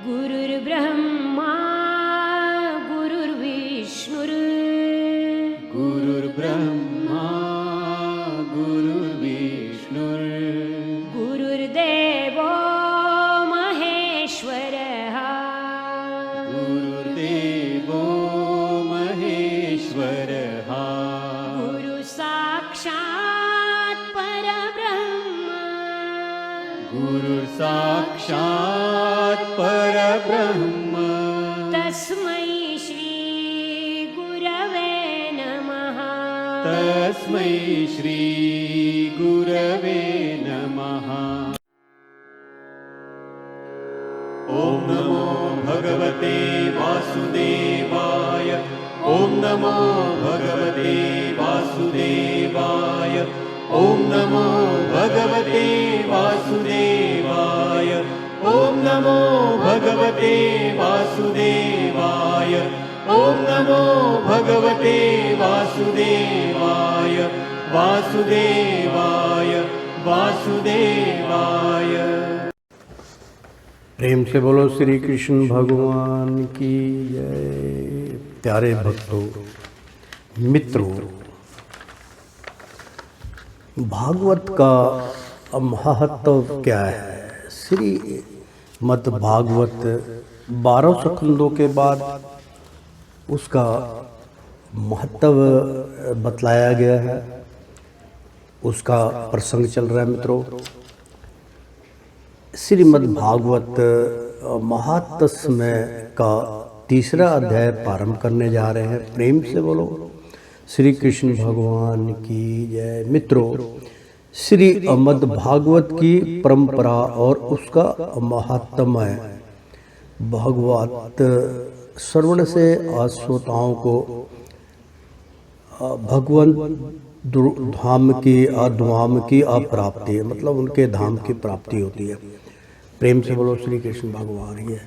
गुरुर्ब्रह्मा गुरुर्विष्णुर् गुरुर्ब्रह्मा गुरुर्विष्णुर् गुरुर्देवो महेश्वरः गुरुर्देवो महेश्वरः गुरुसाक्षात् परब्रह्म गुरुर्साक्षात् परब्रह्म तस्मै श्री गुरवे नमः तस्मै श्री गुरवे नमः। ॐ नमो भगवते वासुदेवाय ॐ नमो भगवते वासुदेवाय ॐ नमो भगवते वासुदेवाय ॐ नमो भगवते वासुदेवाय ॐ नमो भगवते वासुदेवाय वासुदेवाय वासुदेवाय। प्रेम से बोलो श्री कृष्ण भगवान की जय। प्यारे भक्तों, मित्रों, भागवत का महत्व क्या है? श्री मद भागवत 12 स्कंदों के बाद उसका महत्व बतलाया गया है, उसका प्रसंग चल रहा है। मित्रों, श्रीमद् भागवत महात्म्य का 3रा अध्याय प्रारंभ करने जा रहे हैं। प्रेम से बोलो श्री कृष्ण भगवान की जय। मित्रों, श्री मद् भागवत की परंपरा और उसका महात्म्य भागवत श्रवण से श्रोताओं को भगवान धाम की धाम की प्राप्ति, मतलब उनके धाम की प्राप्ति होती है। प्रेम से बोलो श्री कृष्ण भगवान। ये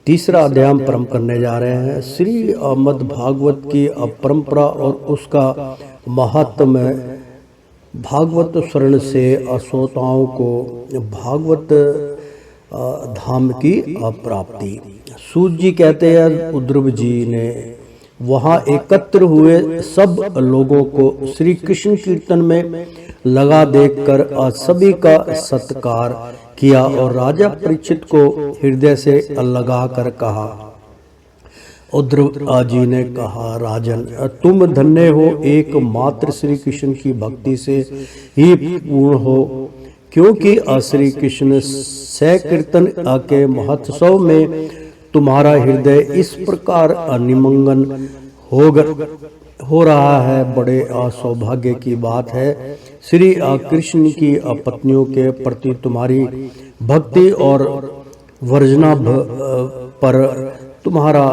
3रा अध्याय प्रारंभ करने जा रहे हैं। श्री मद् भागवत की परंपरा और उसका महात्म्य भागवत शरण से श्रोताओं को भागवत धाम की प्राप्ति। सूत जी कहते हैं, उद्धव जी ने वहाँ एकत्र हुए सब लोगों को श्री कृष्ण कीर्तन में लगा देखकर सभी का सत्कार किया और राजा परीक्षित को हृदय से लगा कर कहा। उद्धव जी ने कहा, राजन, तुम धन्य हो, एकमात्र श्री कृष्ण की भक्ति से ही पूर्ण हो, क्योंकि श्री कृष्ण सकीर्तन के महोत्सव में तुम्हारा हृदय इस प्रकार निमग्न हो रहा है। बड़े सौभाग्य की बात है। श्री कृष्ण की पत्नियों के प्रति तुम्हारी भक्ति और वर्जना पर तुम्हारा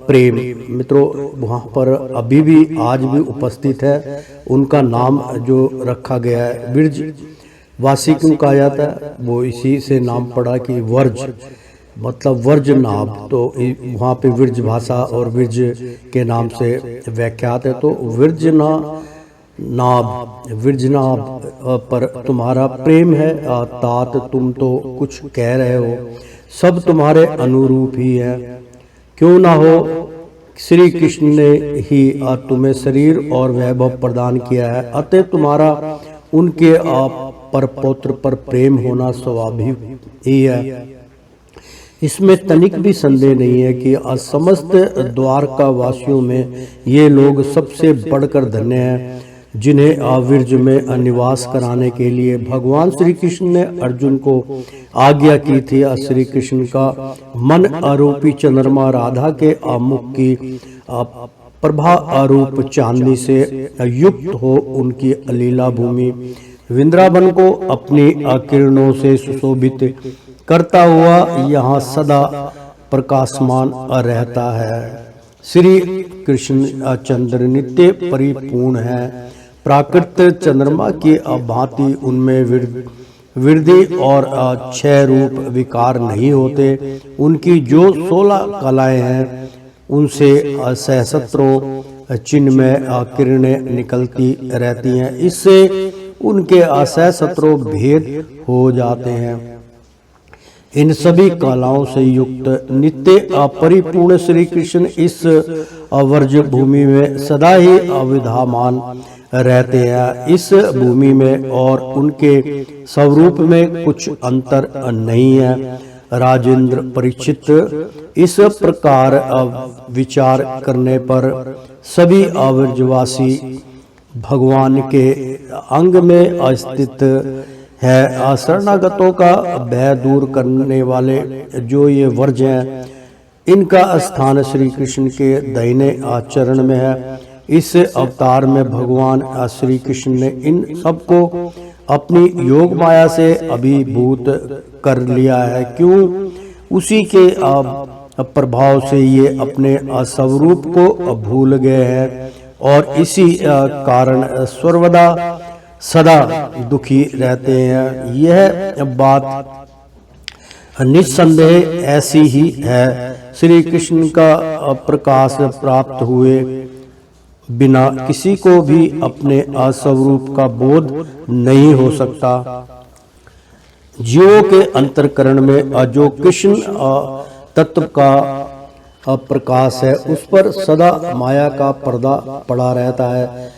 प्रेम। मित्रों, वहाँ पर अभी भी आज भी उपस्थित है। उनका नाम जो रखा गया है विरज वासी क्यों कहा जाता है? वो इसी से नाम पड़ा कि वर्ज मतलब वर्जनाभ, तो वहाँ पे विरज भाषा और विरज के नाम से व्याख्यात है। तो विरजनाभ पर तुम्हारा प्रेम है। तात, तुम तो कुछ कह रहे हो, सब तुम्हारे अनुरूप ही है। क्यों ना हो, श्री कृष्ण ने ही तुम्हें शरीर और वैभव प्रदान किया है, अतः तुम्हारा उनके पर पौत्र पर प्रेम होना स्वाभाविक ही है। इसमें तनिक भी संदेह नहीं है कि समस्त द्वारका वासियों में ये लोग सबसे बढ़कर धन्य हैं, जिन्हें विरज में निवास कराने के लिए भगवान श्री कृष्ण ने अर्जुन को आज्ञा की थी। श्री कृष्ण का मन आरोपी चंद्रमा राधा के मुख की प्रभा आरूप चांदनी से युक्त हो उनकी लीला भूमि वृंदावन को अपनी किरणों से सुशोभित करता हुआ यहाँ सदा प्रकाशमान रहता है। श्री कृष्ण चंद्र नित्य परिपूर्ण है। प्राकृत चंद्रमा की भांति उनमें वृद्धि और क्षय रूप विकार नहीं होते। उनकी जो 16 कलाएं हैं, उनसे सहस्त्रों चिन्ह में किरणें निकलती रहती हैं। इससे उनके सहस्त्रों भेद हो जाते हैं। इन सभी कलाओं से युक्त नित्य अपरिपूर्ण श्री कृष्ण इस वर्ज भूमि में सदा ही अविद्यमान रहते हैं। इस भूमि में और उनके स्वरूप में कुछ अंतर नहीं है। राजेंद्र परीक्षित, इस प्रकार विचार करने पर सभी अव्रजवासी भगवान के अंग में अस्तित्व है। शरणागतों का भय दूर करने वाले जो ये वर्ज हैं, इनका स्थान श्री कृष्ण के दाहिने चरण में है। इस अवतार में भगवान श्री कृष्ण ने इन सबको अपनी योग माया से अभिभूत कर लिया है। क्यों? उसी के प्रभाव से ये अपने स्वरूप को भूल गए हैं और इसी कारण सर्वदा सदा दुखी रहते हैं। यह बात निस्संदेह ऐसी ही है। श्री कृष्ण का प्रकाश प्राप्त हुए बिना किसी को भी अपने स्वरूप का बोध नहीं हो सकता। जीवों के अंतःकरण में जो कृष्ण तत्व का प्रकाश है, उस पर सदा माया का पर्दा पड़ा रहता है।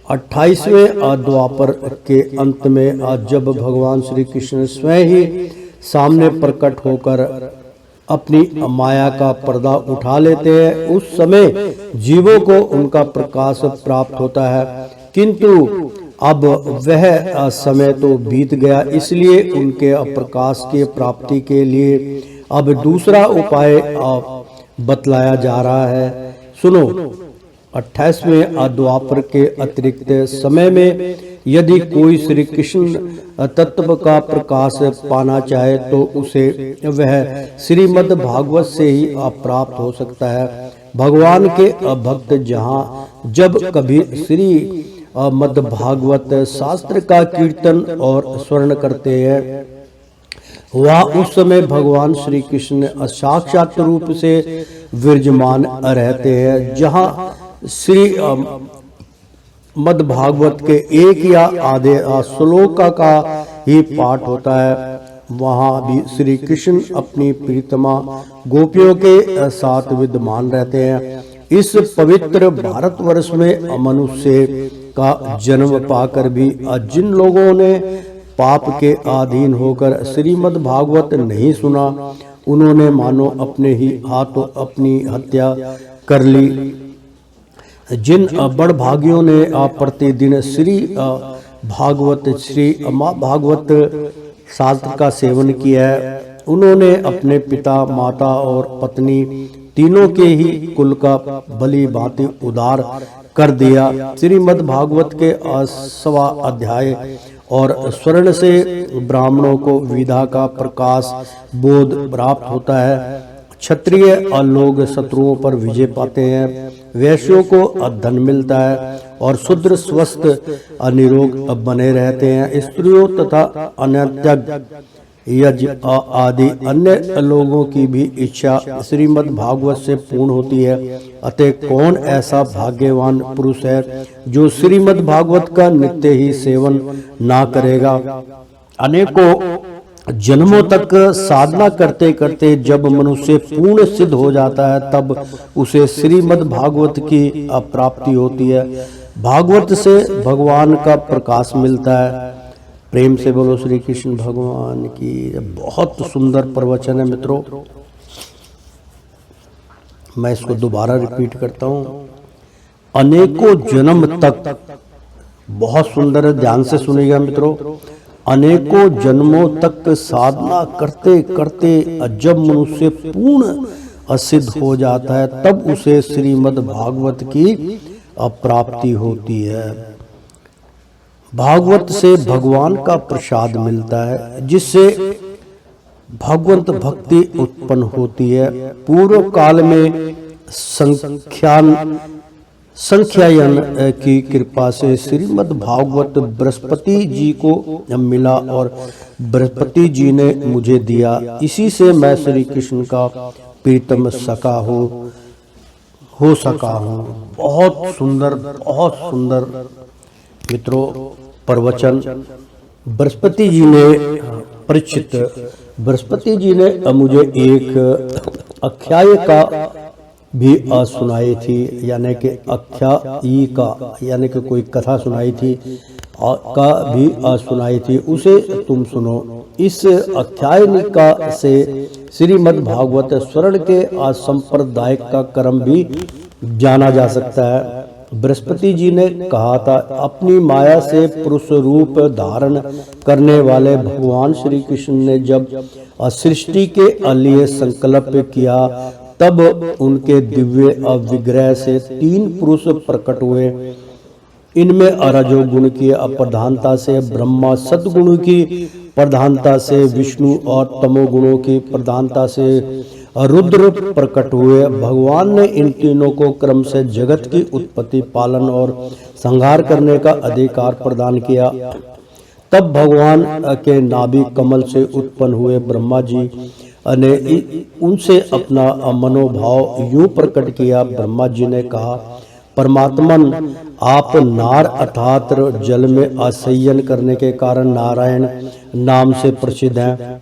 28वें द्वापर के अंत में जब भगवान श्री कृष्ण स्वयं ही सामने प्रकट होकर अपनी माया का पर्दा उठा लेते हैं, उस समय जीवों को उनका प्रकाश प्राप्त होता है। किंतु अब वह समय तो बीत गया, इसलिए उनके प्रकाश के प्राप्ति के लिए अब दूसरा उपाय बतलाया जा रहा है। सुनो, 28वें द्वापर के अतिरिक्त समय में यदि कोई श्री कृष्ण तत्व का प्रकाश पाना चाहे तो उसे वह श्रीमद् भागवत से ही प्राप्त हो सकता है। भगवान के भक्त जहाँ जब कभी श्री मद् भागवत शास्त्र का कीर्तन और स्मरण करते हैं, वह उस समय भगवान श्री कृष्ण साक्षात रूप से विराजमान रहते हैं। जहाँ श्री मद् भागवत के एक या आधे श्लोक का ही पाठ होता है, वहाँ भी श्री कृष्ण अपनी प्रीतमा गोपियों के साथ विद्यमान रहते हैं। इस पवित्र भारतवर्ष में मनुष्य का जन्म पाकर भी जिन लोगों ने पाप के अधीन होकर श्रीमद् भागवत नहीं सुना, उन्होंने मानो अपने ही हाथों अपनी हत्या कर ली। जिन बड़ भागियों ने प्रतिदिन श्री भागवत श्री भागवत शास्त्र का सेवन किया है, उन्होंने अपने पिता, माता और पत्नी तीनों के ही कुल का भली भांति उद्धार कर दिया। श्रीमद् भागवत के 8वां अध्याय और स्वर्ण से ब्राह्मणों को विद्या का प्रकाश बोध प्राप्त होता है। क्षत्रिय लोग शत्रुओं पर विजय पाते हैं, वैश्यों को धन मिलता है और शूद्र स्वस्थ निरोग बने रहते हैं। स्त्रियों तथा अन्य यज्ञ आदि अन्य लोगों की भी इच्छा श्रीमद् भागवत से पूर्ण होती है। अतः कौन ऐसा भाग्यवान पुरुष है जो श्रीमद् भागवत का नित्य ही सेवन ना करेगा। अनेकों जन्मों तक साधना करते करते जब मनुष्य पूर्ण सिद्ध हो जाता है, तब उसे श्रीमद् भागवत की प्राप्ति होती है। भागवत से भगवान का प्रकाश मिलता है। प्रेम से बोलो श्री कृष्ण भगवान की। बहुत सुंदर प्रवचन है मित्रों, मैं इसको दोबारा रिपीट करता हूँ। अनेकों जन्म तक, बहुत सुंदर है, ध्यान से सुनिएगा मित्रों। अनेकों जन्मों तक साधना करते करते जब मनुष्य पूर्ण सिद्ध हो जाता है, तब उसे श्रीमद् भागवत की प्राप्ति होती है। भागवत से भगवान का प्रसाद मिलता है, जिससे भगवंत भक्ति उत्पन्न होती है। पूर्व काल में संख्यायन की कृपा से श्रीमद् भागवत बृहस्पति जी को मिला और बृहस्पति जी ने मुझे दिया। इसी से मैं श्री कृष्ण का प्रीतम सखा हो सका हूँ। बहुत सुंदर मित्रों प्रवचन बृहस्पति जी ने परीक्षित, बृहस्पति जी ने मुझे एक आख्यायिका भी सुनाई थी, यानी कि आख्यायिका यानी कि कोई कथा सुनाई थी का भी सुनाई थी, उसे तुम सुनो। इस आख्यायिका से श्रीमद् भागवत स्वर्ण के संप्रदायिक का क्रम भी जाना जा सकता है। बृहस्पति जी ने कहा था, अपनी माया से पुरुष रूप धारण करने वाले भगवान श्री कृष्ण ने जब सृष्टि के लिए संकल्प किया, तब उनके दिव्य विग्रह से 3 पुरुष प्रकट हुए। इनमें रजोगुण की प्रधानता से ब्रह्मा, सद्गुण की प्रधानता से विष्णु और तमोगुणों की प्रधानता से रुद्र प्रकट हुए। भगवान ने इन तीनों को क्रम से जगत की उत्पत्ति, पालन और संहार करने का अधिकार प्रदान किया। तब भगवान के नाभि कमल से उत्पन्न हुए ब्रह्मा जी ने उनसे अपना मनोभाव यूं प्रकट किया। ब्रह्मा जी ने कहा, परमात्मन, आप नार अर्थात जल में आशयन करने के कारण नारायण नाम से प्रसिद्ध हैं।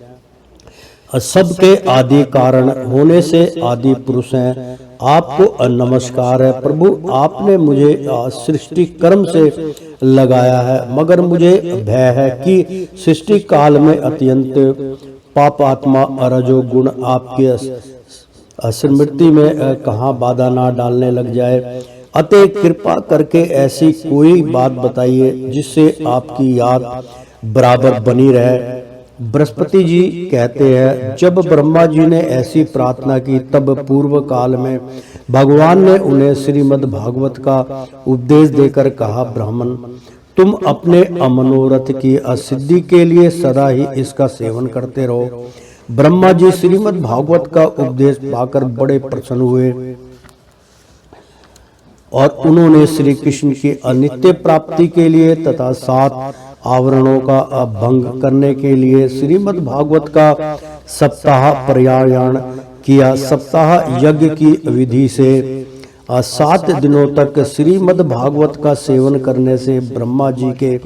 सबके आदि कारण होने से आदि पुरुष हैं। आपको नमस्कार है प्रभु। आपने मुझे सृष्टि कर्म से लगाया है, मगर मुझे भय है कि सृष्टि काल में अत्यंत पापात्मा रजोगुण आपके स्मृति में कहाँ बाधा ना डालने लग जाए। अतः कृपा करके ऐसी कोई बात बताइए जिससे आपकी याद बराबर बनी रहे। बृहस्पति जी कहते हैं, जब ब्रह्मा जी ने ऐसी प्रार्थना की, तब पूर्व काल में भगवान ने उन्हें श्रीमद् भागवत का उपदेश देकर कहा, ब्राह्मण, तुम अपने मनोरथ की सिद्धि के लिए सदा ही इसका सेवन करते रहो। ब्रह्मा जी श्रीमद् भागवत का उपदेश पाकर बड़े प्रसन्न हुए और उन्होंने श्री कृष्ण की अनित्य प्राप्ति के लिए तथा 7 आवरणों का भंग करने के लिए श्रीमद् भागवत का सप्ताह प्रयाण किया। सप्ताह यज्ञ की विधि से 7 दिनों तक श्रीमद् भागवत का सेवन करने से ब्रह्मा जी के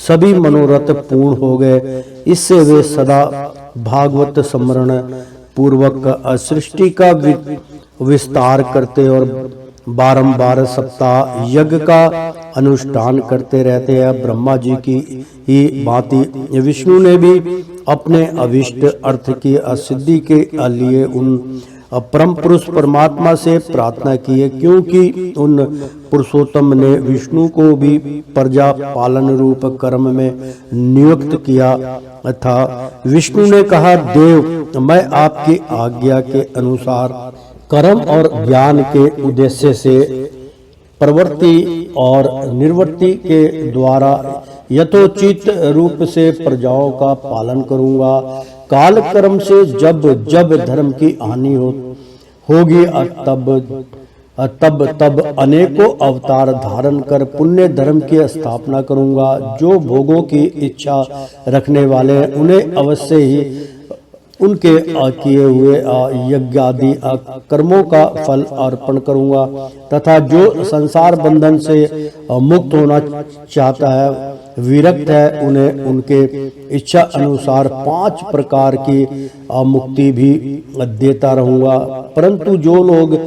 सभी मनोरथ पूर्ण हो गए। इससे वे सदा भागवत स्मरण पूर्वक सृष्टि का विस्तार करते और बारंबार सप्ताह यज्ञ का अनुष्ठान करते रहते हैं। ब्रह्मा जी की ही भांति विष्णु ने भी अपने अभिष्ट अर्थ की सिद्धि के लिए उन परम पुरुष परमात्मा से प्रार्थना की है, क्योंकि उन पुरुषोत्तम ने विष्णु को भी प्रजा पालन रूप कर्म में नियुक्त किया था। विष्णु ने कहा, देव, मैं आपकी आज्ञा के अनुसार कर्म और ज्ञान के उद्देश्य से प्रवृत्ति और निवृत्ति के द्वारा यथोचित रूप से प्रजाओं का पालन करूंगा। काल कर्म से जब जब धर्म की हानि होगी तब अनेकों अवतार धारण कर पुण्य धर्म की स्थापना करूंगा। जो भोगों की इच्छा रखने वाले हैं उन्हें अवश्य ही उनके किए हुए यज्ञादि कर्मों का फल अर्पण करूंगा, तथा जो संसार बंधन से मुक्त होना चाहता है, विरक्त है, उन्हें उनके इच्छा अनुसार 5 प्रकार की मुक्ति भी देता रहूंगा। परंतु जो लोग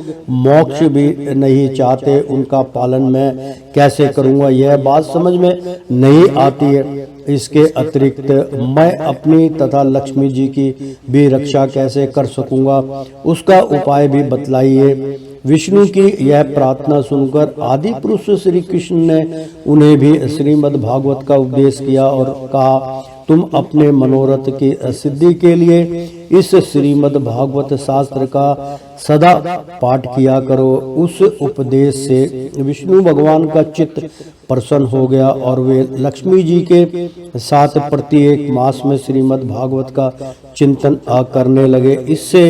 मोक्ष भी नहीं चाहते, उनका पालन मैं कैसे करूंगा, यह बात समझ में नहीं आती है। इसके अतिरिक्त मैं अपनी तथा लक्ष्मी जी की भी रक्षा कैसे कर सकूंगा, उसका उपाय भी बतलाइए। विष्णु की यह प्रार्थना सुनकर आदि पुरुष श्री कृष्ण ने उन्हें भी श्रीमद् भागवत का उपदेश किया और कहा, तुम अपने मनोरथ की सिद्धि के लिए इस श्रीमद् भागवत शास्त्र का सदा पाठ किया करो। उस उपदेश से विष्णु भगवान का चित्त प्रसन्न हो गया और वे लक्ष्मी जी के साथ प्रत्येक मास में श्रीमद् भागवत का चिंतन करने लगे। इससे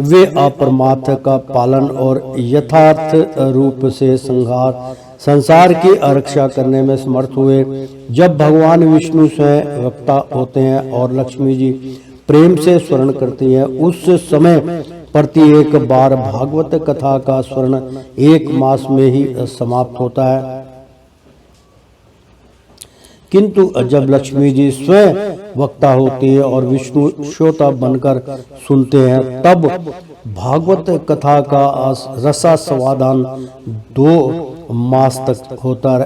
वे अपरमार्थ का पालन और यथार्थ रूप से संसार की रक्षा करने में समर्थ हुए। जब भगवान विष्णु स्वयं वक्ता होते हैं और लक्ष्मी जी प्रेम से स्मरण करती हैं, उस समय प्रत्येक बार भागवत कथा का स्मरण 1 मास में ही समाप्त होता है। किंतु जब लक्ष्मी जी स्वयं वक्ता होती है और विष्णु श्रोता बनकर सुनते हैं, तब भागवत कथा का रसास्वादन 2 मास तक होता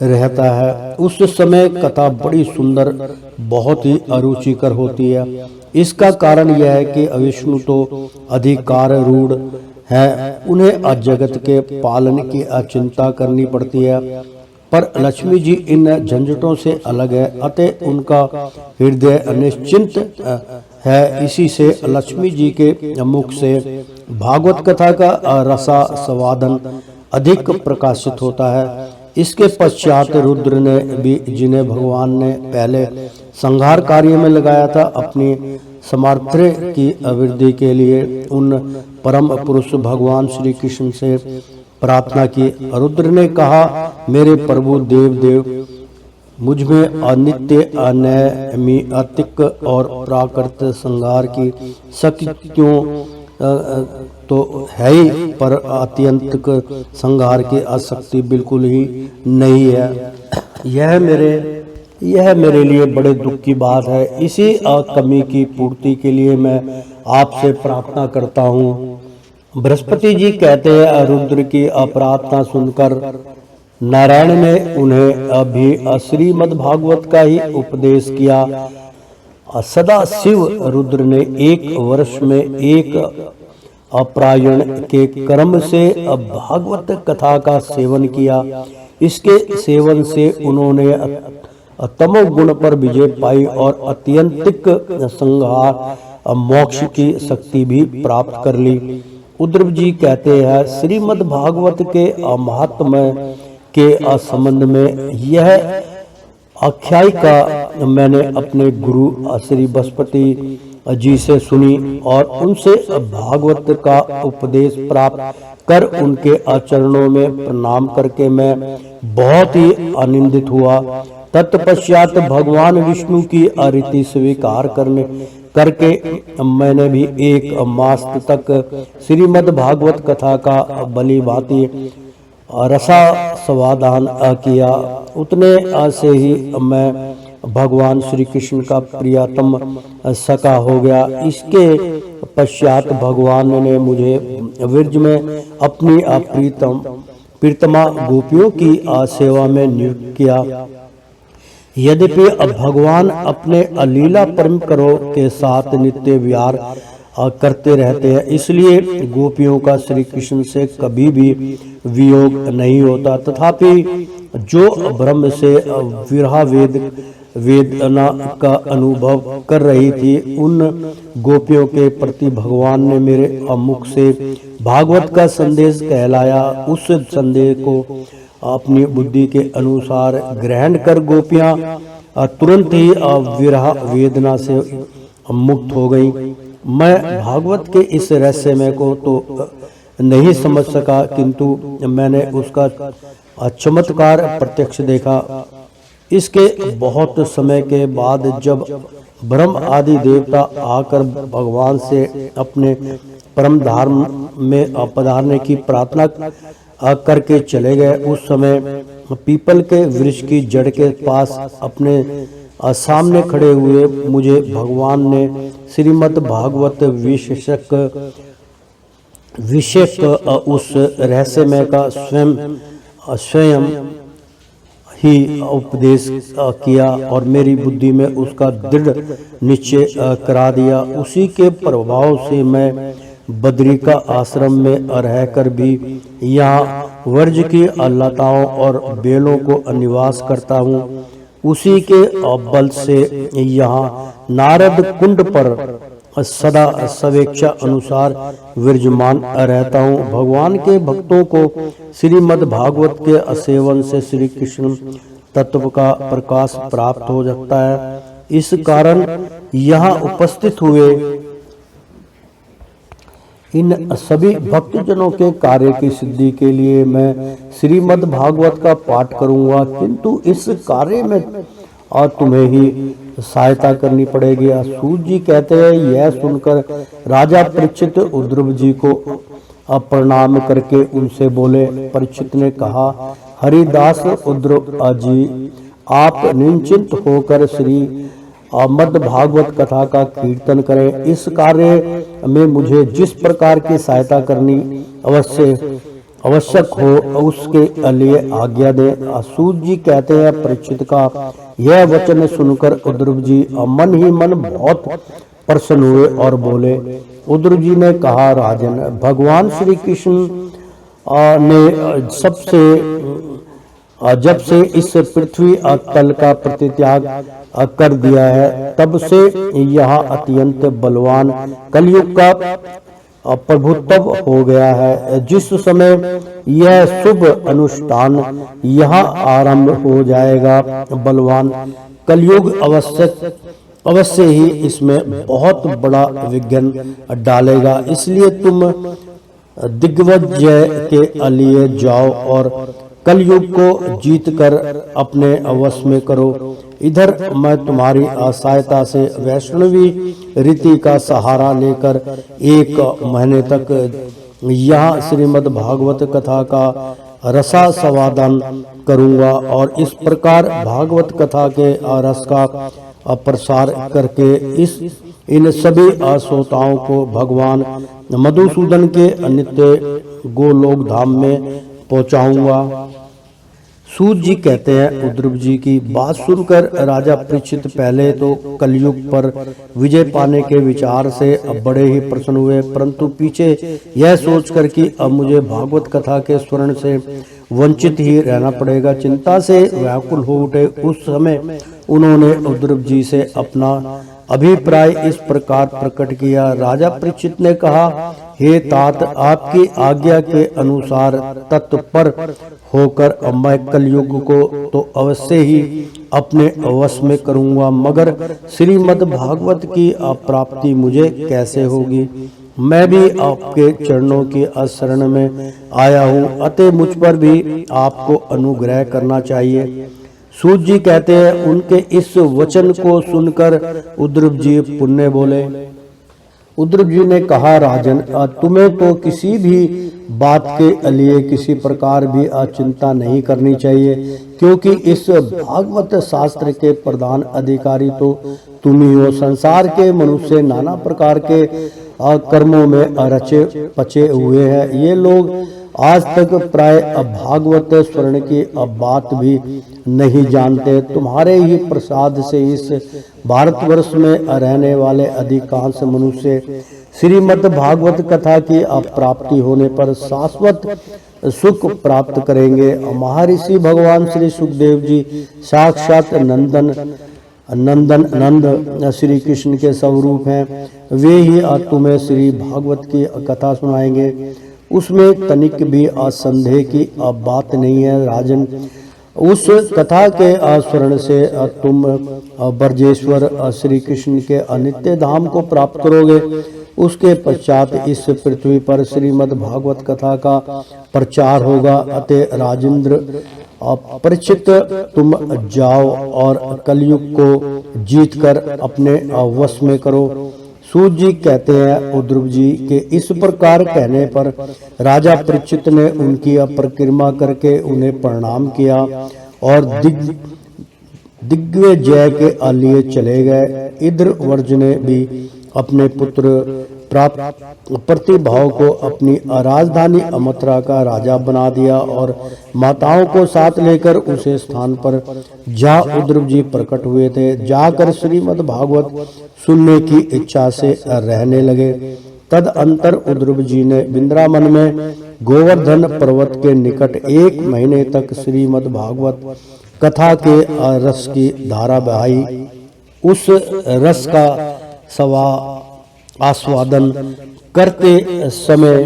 रहता है। उस समय कथा बड़ी सुंदर, बहुत ही अरुचिकर होती है। इसका कारण यह है कि विष्णु तो अधिकार रूढ़ है, उन्हें जगत के पालन की चिंता करनी पड़ती है, पर लक्ष्मी जी इन झंझटों से अलग है, अतः उनका हृदय निश्चिंत है। इसी से लक्ष्मी जी के मुख से भागवत कथा का रसास्वादन अधिक प्रकाशित होता है। इसके पश्चात रुद्र ने भी, जिन्हें भगवान ने पहले संहार कार्य में लगाया था, अपनी सामर्थ्य की वृद्धि के लिए उन परम पुरुष भगवान श्री कृष्ण से प्रार्थना की। रुद्र ने कहा, मेरे प्रभु देव, मुझ में अनित्य, अनैमितिक और प्राकृत संहार की शक्तियों तो है ही, पर आत्यंतिक संहार की आसक्ति बिल्कुल ही नहीं है। यह मेरे लिए बड़े दुख की बात है। इसी कमी की पूर्ति के लिए मैं आपसे प्रार्थना करता हूँ। बृहस्पति जी कहते हैं, रुद्र की प्रार्थना सुनकर नारायण ने उन्हें अभी श्रीमद् भागवत का ही उपदेश किया। सदा शिव रुद्र ने 1 वर्ष में 1 अपरायण के क्रम से भागवत कथा का सेवन किया। इसके सेवन से उन्होंने तमोगुण पर विजय पाई और अत्यंतिक संहार मोक्ष की शक्ति भी प्राप्त कर ली। उद्धव जी कहते हैं, श्रीमद् भागवत के महात्म्य के संबंध में यह आख्यायिका मैंने अपने गुरु श्री बृहस्पति जी से सुनी और उनसे भागवत का उपदेश प्राप्त कर उनके चरणों में प्रणाम करके मैं बहुत ही आनंदित हुआ। तत्पश्चात भगवान विष्णु की रीति स्वीकार करके मैंने भी 1 मास तक श्रीमद् भागवत कथा का भली भांति रसास्वादन किया। उतने से ही मैं भगवान श्री कृष्ण का प्रियतम सखा हो गया। इसके पश्चात भगवान ने मुझे विरज में अपनी प्रीतमा गोपियों की सेवा में नियुक्त किया। यद्यपि भगवान अपने लीला परम करो के साथ नित्य विहार करते रहते हैं, इसलिए गोपियों का श्री कृष्ण से कभी भी वियोग नहीं होता। तथापि जो ब्रह्म से विरह वेदना का अनुभव कर रही थी, उन गोपियों के प्रति भगवान ने मेरे मुख से भागवत का संदेश कहलाया। उस संदेश को अपनी बुद्धि के अनुसार ग्रहण कर गोपियां तुरंत ही विरह वेदना से मुक्त हो गईं। मैं भागवत के इस रहस्यमय को तो नहीं समझ सका, किंतु मैंने उसका चमत्कार प्रत्यक्ष देखा। इसके बहुत समय के बाद जब ब्रह्म आदि देवता आकर भगवान से अपने परम धाम में पधारने की प्रार्थना करके चले गए, उस समय पीपल के वृक्ष की जड़ के पास अपने सामने खड़े हुए मुझे भगवान ने श्रीमद् भागवत विशेष उस रहस्यमय का स्वयं ही उपदेश किया और मेरी बुद्धि में उसका दृढ़ निश्चय करा दिया। उसी के प्रभाव से मैं बद्री का आश्रम में रहकर भी यहाँ वर्ज की लताओं और बेलों को निवास करता हूँ। उसी के बल से यहाँ नारद कुंड पर सदा स्वेच्छा अनुसार विराजमान रहता हूँ। भगवान के भक्तों को श्रीमद् भागवत के सेवन से श्री कृष्ण तत्व का प्रकाश प्राप्त हो जाता है। इस कारण यहाँ उपस्थित हुए इन सभी भक्तजनों के कार्य की सिद्धि के लिए मैं श्रीमद् भागवत का पाठ करूंगा, किंतु इस कार्य में और तुम्हें ही सहायता करनी पड़ेगी। सूत जी कहते हैं, यह सुनकर राजा परीक्षित उद्धव जी को प्रणाम करके उनसे बोले। परीक्षित ने कहा, हरिदास उद्धव जी, आप निश्चिंत होकर श्री मद् भागवत कथा का कीर्तन करें। इस कार्य में मुझे जिस प्रकार की सहायता करनी आवश्यक हो उसके लिए आज्ञा दें। सूत जी कहते हैं, परीक्षित का यह वचन सुनकर उद्धव जी मन ही मन बहुत प्रसन्न हुए और बोले। उद्धव जी ने कहा, राजन, भगवान श्री कृष्ण ने जब से इस पृथ्वी तल का परित्याग कर दिया है, तब से यह अत्यंत बलवान कलयुग का प्रभुत्व हो गया है। जिस समय यह शुभ अनुष्ठान यहाँ आरंभ हो जाएगा, बलवान कलयुग अवश्य ही इसमें बहुत बड़ा विघ्न डालेगा। इसलिए तुम दिग्विजय के लिए जाओ और कलयुग को जीतकर अपने वश में करो। इधर मैं तुम्हारी सहायता से वैष्णवी रीति का सहारा लेकर 1 महीने तक यहाँ श्रीमद् भागवत कथा का रसास्वादन करूँगा और इस प्रकार भागवत कथा के रस का प्रसार करके इन सभी श्रोताओं को भगवान मधुसूदन के नित्य गोलोक धाम में पहुंचाऊंगा। सूत जी कहते हैं, उद्धव जी की बात सुनकर राजा परीक्षित पहले तो कलयुग पर विजय पाने के विचार से अब बड़े ही प्रसन्न हुए, परंतु पीछे यह सोचकर कि अब मुझे भागवत कथा के स्वर्ण से वंचित ही रहना पड़ेगा, चिंता से व्याकुल हो उठे। उस समय उन्होंने उद्धव जी से अपना अभिप्राय इस प्रकार प्रकट किया। राजा परीक्षित ने कहा, हे तात, आपकी आज्ञा के अनुसार तत्पर होकर मैं कलयुग को तो अवश्य ही अपने वश में करूंगा, मगर श्रीमद् भागवत की प्राप्ति मुझे कैसे होगी? मैं भी आपके चरणों की शरण में आया हूँ, अतः मुझ पर भी आपको अनुग्रह करना चाहिए। सूत जी कहते हैं, उनके इस वचन को सुनकर उद्धव जी पुण्य बोले। उद्धव जी ने कहा, राजन, तुम्हें तो किसी भी बात के लिए किसी प्रकार भी चिंता नहीं करनी चाहिए, क्योंकि इस भागवत शास्त्र के प्रधान अधिकारी तो तुम ही हो। संसार के मनुष्य नाना प्रकार के कर्मों में रचे पचे हुए हैं। ये लोग आज तक प्राय भागवत स्वर्ण की बात भी नहीं जानते। तुम्हारे ही प्रसाद से इस भारतवर्ष में रहने वाले अधिकांश मनुष्य श्रीमद् भागवत कथा की प्राप्ति होने पर शाश्वत सुख प्राप्त करेंगे। महर्षि भगवान श्री सुखदेव जी साक्षात नंद श्री कृष्ण के स्वरूप हैं। वे ही तुम्हें श्री भागवत की कथा सुनाएंगे, उसमें तनिक भी संदेह की बात नहीं है। राजन, उस कथा के स्वर्ण से तुम ब्रजेश्वर श्री कृष्ण के अनित्य धाम को प्राप्त करोगे। उसके पश्चात इस पृथ्वी पर श्रीमद् भागवत कथा का प्रचार होगा। अतः राजेंद्र परीक्षित, तुम जाओ और कलयुग को जीतकर अपने वश में करो। सूत जी कहते हैं, उद्धव जी के इस प्रकार कहने पर राजा परीक्षित ने उनकी परिक्रमा करके उन्हें प्रणाम किया और दिग्विजय के लिए चले गए। इधर वर्ज ने भी अपने पुत्र प्रतिभाव को अपनी राजधानी मथुरा का राजा बना दिया और माताओं को साथ लेकर उसे स्थान पर जहाँ उद्धव जी प्रकट हुए थे जाकर श्रीमद् भागवत सुनने की इच्छा से रहने लगे। तद अंतर उद्धव जी ने वृंदावन में गोवर्धन पर्वत के निकट 1 महीने तक श्रीमद् भागवत कथा के रस की धारा बहाई। उस रस का आस्वादन करते समय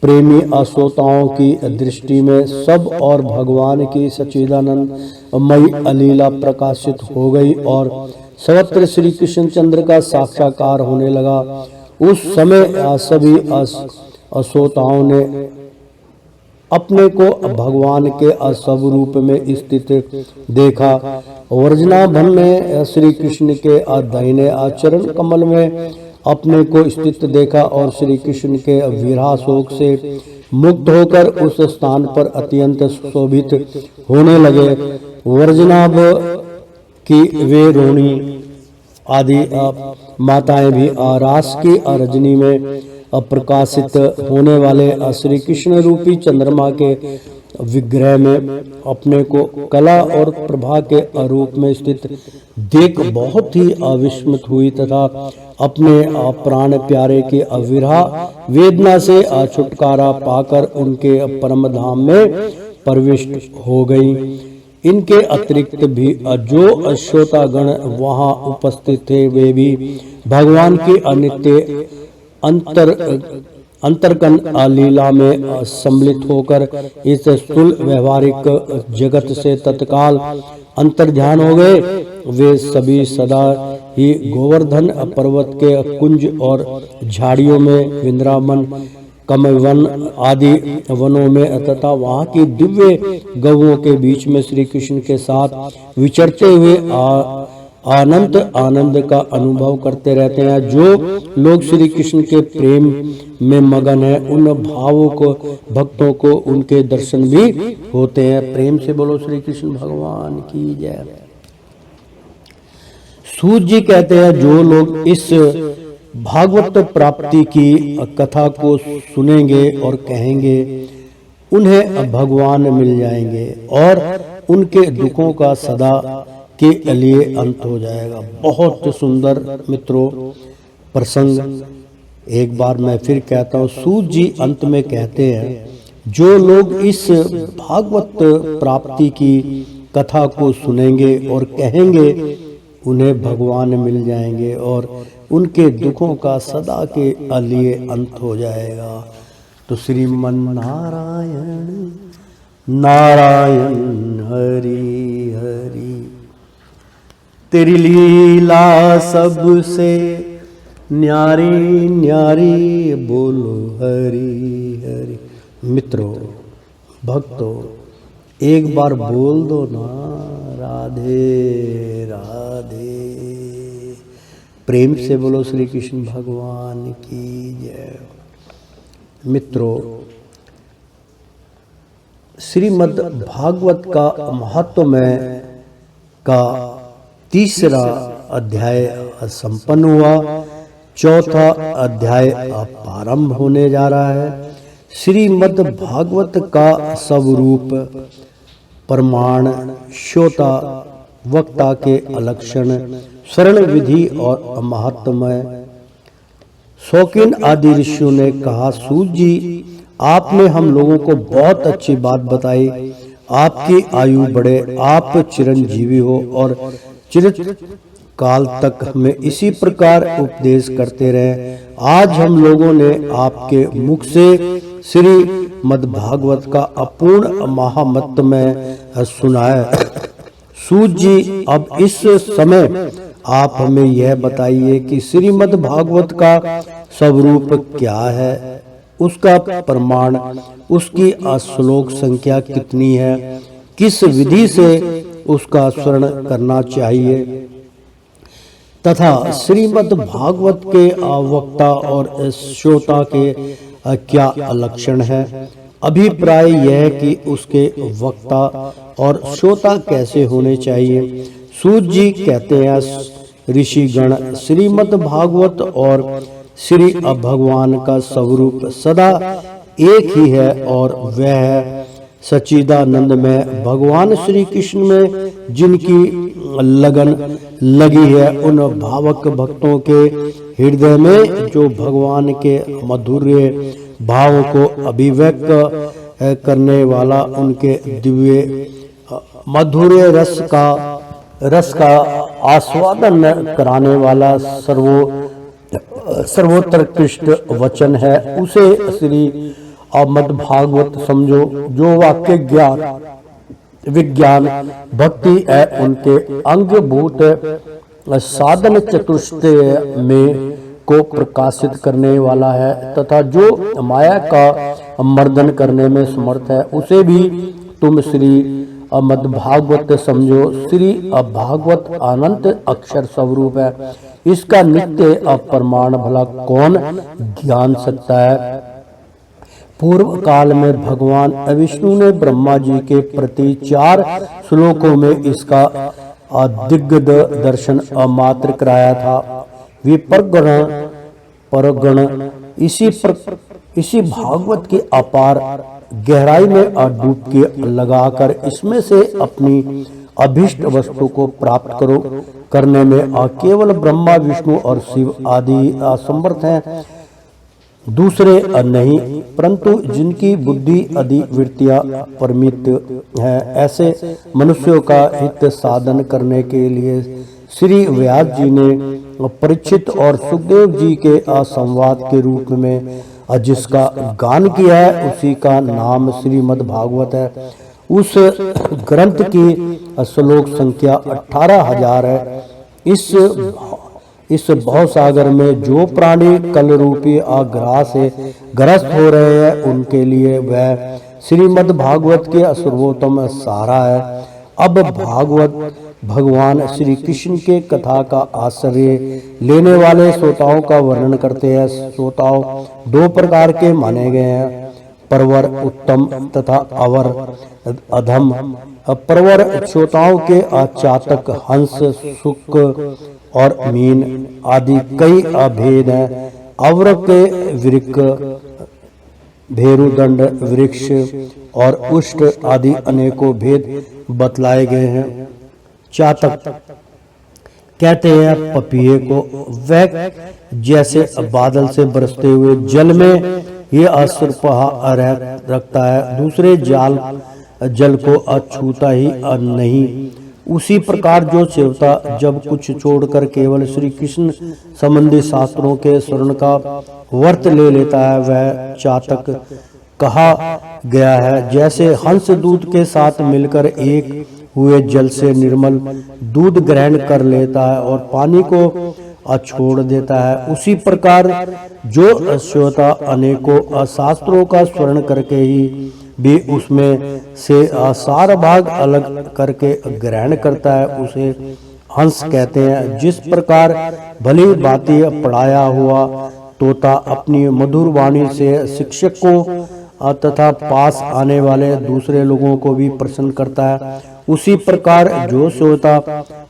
प्रेमी श्रोताओं की दृष्टि में सब और भगवान की सच्चिदानंदमयी अलीला प्रकाशित हो गई और सर्वत्र श्री कृष्ण चंद्र का साक्षात्कार होने लगा। उस समय सभी श्रोताओं ने अपने को भगवान के स्वरूप में स्थित देखा। वर्जनाभन में श्री कृष्ण के दाहिने चरण कमल में अपने को स्थित देखा और श्री कृष्ण के विरह शोक से मुक्त होकर उस स्थान पर अत्यंत शोभित होने लगे। वर्जनाभ की वे रोणी आदि माताएं भी रास की रजनी में प्रकाशित होने वाले श्री कृष्ण रूपी चंद्रमा के विग्रह में अपने को कला और प्रभा के रूप में स्थित देख बहुत ही अविस्मित हुई तथा अपने प्राण प्यारे के विरह वेदना से छुटकारा पाकर उनके परम धाम में प्रविष्ट हो गई। इनके अतिरिक्त भी जो श्रोतागण वहां उपस्थित थे वे भी भगवान की अनित्य अंतरकन लीला में सम्मिलित होकर इस स्थूल व्यवहारिक जगत से तत्काल अंतर्ध्यान हो गए। वे सभी सदा ही गोवर्धन पर्वत के कुंज और झाड़ियों में, वृंदावन, कमलवन आदि वनों में तथा वहाँ की दिव्य गवों के बीच में श्री कृष्ण के साथ विचरते हुए अनंत आनंद का अनुभव करते रहते हैं। जो लोग श्री कृष्ण के प्रेम में मगन है उन भावों को भक्तों को उनके दर्शन भी होते हैं। प्रेम से बोलो श्री कृष्ण भगवान की जय। सूत जी कहते हैं जो लोग इस भागवत प्राप्ति की कथा को सुनेंगे और कहेंगे उन्हें भगवान मिल जाएंगे और उनके दुखों का सदा के लिए अंत हो जाएगा। बहुत सुंदर मित्रों प्रसंग एक बार मैं फिर कहता हूँ। सूत जी अंत में कहते हैं जो लोग इस भागवत प्राप्ति की कथा को सुनेंगे और कहेंगे उन्हें भगवान मिल जाएंगे और उनके दुखों का सदा के लिए अंत हो जाएगा। तो श्रीमन नारायण नारायण हरि हरि, तेरी लीला सबसे न्यारी न्यारी, बोलो हरि हरि। मित्रों भक्तों एक बार बोल दो ना राधे राधे। प्रेम से बोलो श्री कृष्ण भगवान की जय। मित्रों श्रीमद् भागवत का महत्व में का तीसरा अध्याय संपन्न हुआ। चौथा अध्याय प्रारंभ होने जा रहा है। श्रीमद् भागवत का स्वरूप, प्रमाण, श्रोता वक्ता के अलक्षण, शरण विधि और महात्म्य। शौकीन आदि ऋषियों ने कहा सूत जी आपने हम लोगों को बहुत अच्छी बात बताई। आपकी आयु बढ़े, आप चिरंजीवी हो और चिर काल तक हमें इसी प्रकार उपदेश करते रहे। आज हम लोगों ने आपके मुख से श्री मद्भागवत का अपूर्ण महात्म्य सुना है। सूत जी अब इस समय आप हमें यह बताइए कि श्रीमद् भागवत का स्वरूप क्या है, उसका प्रमाण, उसकी श्लोक संख्या कितनी है, किस विधि से उसका स्मरण करना चाहिए तथा श्रीमद् भागवत के वक्ता और श्रोता के क्या लक्षण है। अभिप्राय यह है कि उसके वक्ता और श्रोता कैसे होने चाहिए। सूत जी कहते हैं ऋषिगण श्रीमद् भागवत और श्री भगवान का स्वरूप सदा एक ही है और वह है सच्चिदानंद में भगवान श्री कृष्ण में जिनकी लगन लगी है उन भावक भक्तों के हृदय में जो भगवान के मधुर्य भाव को अभिव्यक्त करने वाला, उनके दिव्य मधुर्य रस का आस्वादन कराने वाला सर्वोत्कृष्ट वचन है, उसे श्री मद्भागवत समझो। जो वाक्य ज्ञान विज्ञान भक्ति है उनके अंगभूत साधन चतुष्टय में को प्रकाशित करने वाला है तथा जो माया का मर्दन करने में समर्थ है, उसे भी तुम श्री मद्भागवत समझो। श्री भागवत अनंत अक्षर स्वरूप है, इसका नित्य प्रमाण भला कौन ज्ञान सकता है। पूर्व काल में भगवान विष्णु ने ब्रह्मा जी के प्रति 4 श्लोकों में इसका दिग्गज दर्शन मात्र कराया था। वे परगण इसी भागवत की अपार गहराई में डुबकी लगाकर इसमें से अपनी अभिष्ट वस्तु को प्राप्त करने में केवल ब्रह्मा विष्णु और शिव आदि असमर्थ हैं, दूसरे नहीं। परंतु जिनकी बुद्धि आदि वृत्तियां परिमित है, ऐसे मनुष्यों का हित साधन करने के लिए श्री व्यास जी ने परीक्षित और सुखदेव जी के संवाद के रूप में जिसका गान किया है, उसी का नाम श्रीमद् भागवत है। उस ग्रंथ की श्लोक संख्या 18,000 है। इस भवसागर में जो प्राणी कल रूपी आग्रह से ग्रस्त हो रहे हैं, उनके लिए वह श्रीमद् भागवत के सर्वोत्तम सारा है। अब भागवत भगवान श्री कृष्ण के कथा का आश्रय लेने वाले श्रोताओं का वर्णन करते हैं। श्रोताओं 2 प्रकार के माने गए हैं, परवर उत्तम तथा अवर अधम। परवर श्रोताओं के चातक, हंस, शुक और मीन आदि कई भेद हैं। अवर के वृक्क, भेरुदंड वृक्ष और उष्ट आदि अनेकों भेद बतलाए गए हैं। चातक कहते हैं पपीहे को, वह जैसे बादल से बरसते हुए जल में ये असुरपहा रखता है, दूसरे जल को अछूता ही नहीं। उसी प्रकार जो सेवता जब कुछ छोड़कर केवल श्री कृष्ण संबंधी शास्त्रों के शरण का व्रत ले लेता है, वह चातक कहा गया है। जैसे हंस दूध के साथ मिलकर एक हुए जल से निर्मल दूध ग्रहण कर लेता है और पानी को छोड़ देता है, उसी प्रकार जो श्रोता अनेकों शास्त्रों का स्मरण करके ही भी उसमें से सार भाग अलग करके ग्रहण करता है, उसे हंस कहते हैं। जिस प्रकार भली बातें पढ़ाया हुआ तोता अपनी मधुर वाणी से शिक्षक को तथा पास आने वाले दूसरे लोगों को भी प्रसन्न करता है, उसी प्रकार जो श्रोता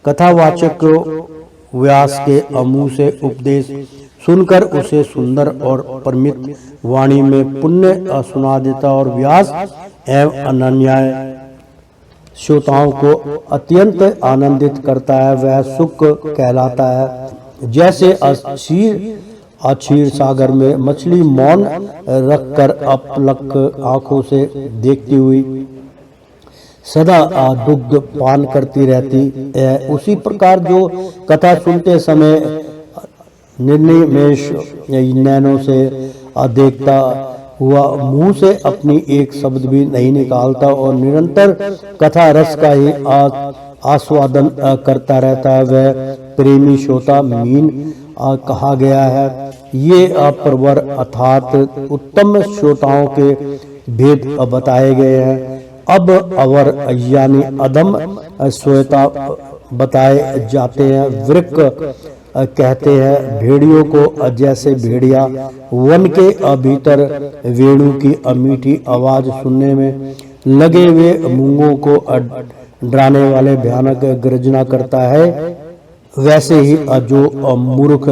कथावाचक व्यास के मुंह से उपदेश सुनकर उसे सुंदर और परमित वाणी में पुण्य सुना देता और व्यास एवं अनन्याय श्रोताओं को अत्यंत आनंदित करता है, वह सुख कहलाता है। जैसे क्षीर सागर में मछली मौन रखकर अपलक आंखों से देखती हुई सदा दुग्ध पान करती रहती है, उसी प्रकार जो कथा सुनते समय निर्निमेष नैनों से देखता हुआ मुंह से अपनी एक शब्द भी नहीं निकालता और निरंतर कथा रस का ही आस्वादन करता रहता है, वह प्रेमी श्रोता मीन कहा गया है। ये परवर अर्थात उत्तम श्रोताओं के भेद बताए गए हैं। अब अवर यानी अधम श्रोता बताए जाते हैं। वृक्क कहते हैं भेड़ियों को, जैसे भेड़िया वन के भीतर वेणु की मीठी आवाज सुनने में लगे हुए मूंगों को डराने वाले भयानक गर्जना करता है, वैसे ही जो मूर्ख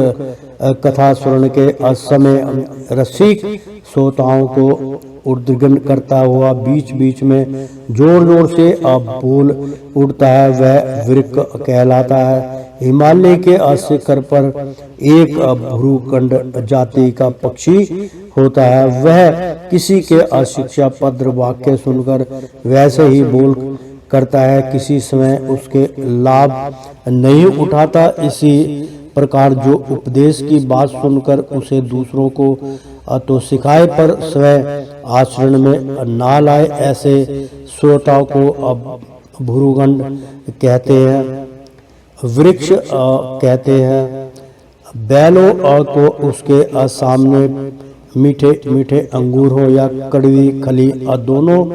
कथा सुनने के समय रसिक श्रोताओं को उद्विग्न करता हुआ बीच बीच में जोर जोर से बोल उठता है, वह वृक्क कहलाता है। हिमालय के शिखर पर एक भ्रूखंड जाति का पक्षी होता है, वह किसी के अशिक्षा पत्र वाक्य सुनकर वैसे ही बोल करता है, किसी समय उसके लाभ नहीं उठाता। इसी प्रकार जो उपदेश की बात सुनकर उसे दूसरों को तो सिखाए पर स्वयं आचरण में ना लाए, ऐसे श्रोताओं को भ्रूखंड कहते हैं। वृक्ष कहते हैं। बैलों को उसके सामने मीठे मीठे अंगूर हो या कड़वी खली, दोनों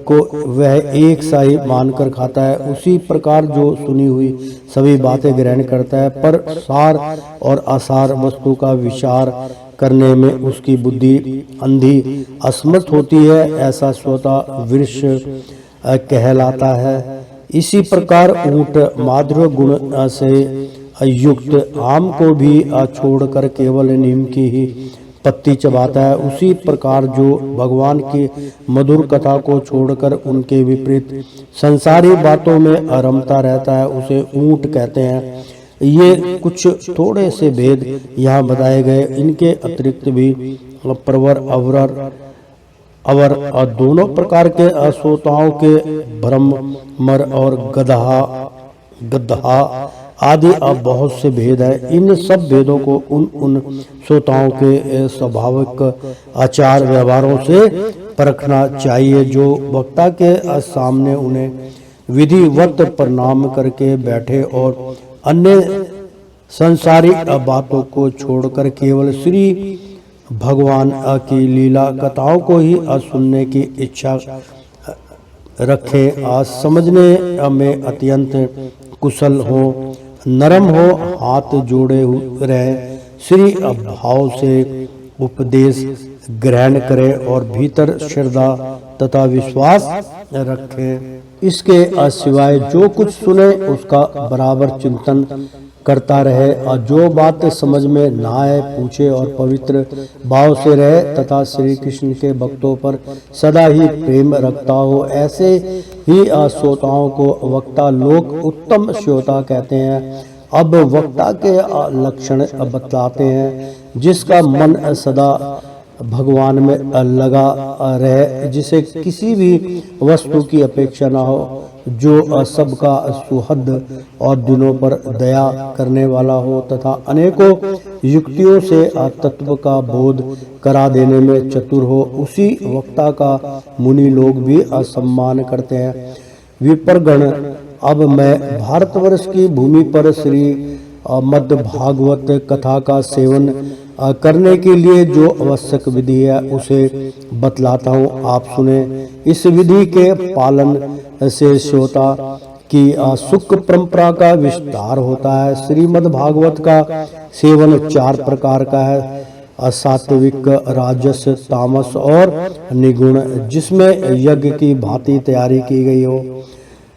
को वह एक सा ही मानकर खाता है। उसी प्रकार जो सुनी हुई सभी बातें ग्रहण करता है, पर सार और असार वस्तु का विचार करने में उसकी बुद्धि अंधी असमर्थ होती है, ऐसा स्वतः वृक्ष कहलाता है। इसी प्रकार ऊंट माधुर्य गुण से युक्त आम को भी छोड़कर केवल नीम की ही पत्ती चबाता है, उसी प्रकार जो भगवान की मधुर कथा को छोड़कर उनके विपरीत संसारी बातों में रमता रहता है, उसे ऊंट कहते हैं। ये कुछ थोड़े से भेद यहाँ बताए गए। इनके अतिरिक्त भी प्रवर अवर दोनों प्रकार के श्रोताओं के भ्रमर और गदहा आदि अब बहुत से भेद है। इन सब भेदों को उन श्रोताओं के स्वाभाविक आचार व्यवहारों से परखना चाहिए, जो वक्ता के सामने उन्हें विधिवत प्रणाम करके बैठे और अन्य संसारी बातों को छोड़कर केवल श्री भगवान की लीला कथाओं को ही सुनने की इच्छा रखे, समझने में अत्यंत कुशल हो, नरम हो, हाथ जोड़े रहे, श्री भाव से उपदेश ग्रहण करे और भीतर श्रद्धा तथा विश्वास रखे। इसके सिवाय जो कुछ सुने उसका बराबर चिंतन करता रहे और जो बात समझ में ना आए पूछे और पवित्र भाव से रहे तथा श्री कृष्ण के भक्तों पर सदा ही प्रेम रखता हो। ऐसे ही श्रोताओं को वक्ता लोग उत्तम श्रोता कहते हैं। अब वक्ता के लक्षण बतलाते हैं, जिसका मन सदा भगवान में लगा रहे, जिसे किसी भी वस्तु की अपेक्षा ना हो, जो सबका सुहृद और दिनों पर दया करने वाला हो तथा अनेकों युक्तियों से तत्व का बोध करा देने में चतुर हो, उसी वक्ता का मुनि लोग भी सम्मान करते हैं। विप्रगण, अब मैं भारतवर्ष की भूमि पर श्री मद् भागवत कथा का सेवन करने के लिए जो आवश्यक विधि है उसे बतलाता हूँ, आप सुने। इस विधि के पालन से श्रोता की सुख परंपरा का विस्तार होता है। श्रीमद् भागवत का सेवन 4 प्रकार का है, सात्विक, राजस, तामस और निगुण, जिसमें यज्ञ की भांति तैयारी की गई हो।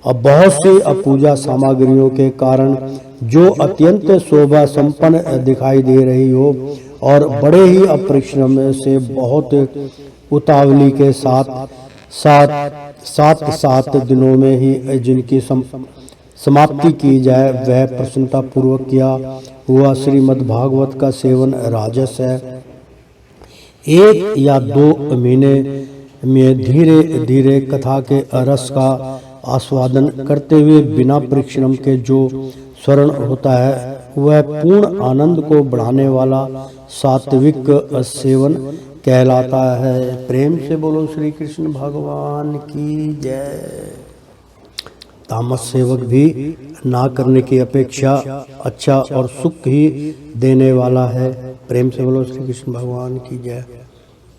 अब बहुत सी पूजा सामग्रियों के कारण जो अत्यंत शोभा संपन्न दिखाई दे रही हो और बड़े ही अपरिश्रम से बहुत उतावली के सात दिनों में ही जिनकी समाप्ति की जाए, वह प्रसन्नता पूर्वक किया हुआ श्रीमद् भागवत का सेवन राजस है। 1 या 2 महीने में धीरे धीरे कथा के रस का आस्वादन करते हुए बिना परिश्रम के जो स्वर्ण होता है, वह पूर्ण आनंद को बढ़ाने वाला सात्विक सेवन कहलाता है। प्रेम से बोलो श्री कृष्ण भगवान की जय। तामस सेवक भी ना करने की अपेक्षा अच्छा और सुख ही देने वाला है। प्रेम से बोलो श्री कृष्ण भगवान की जय।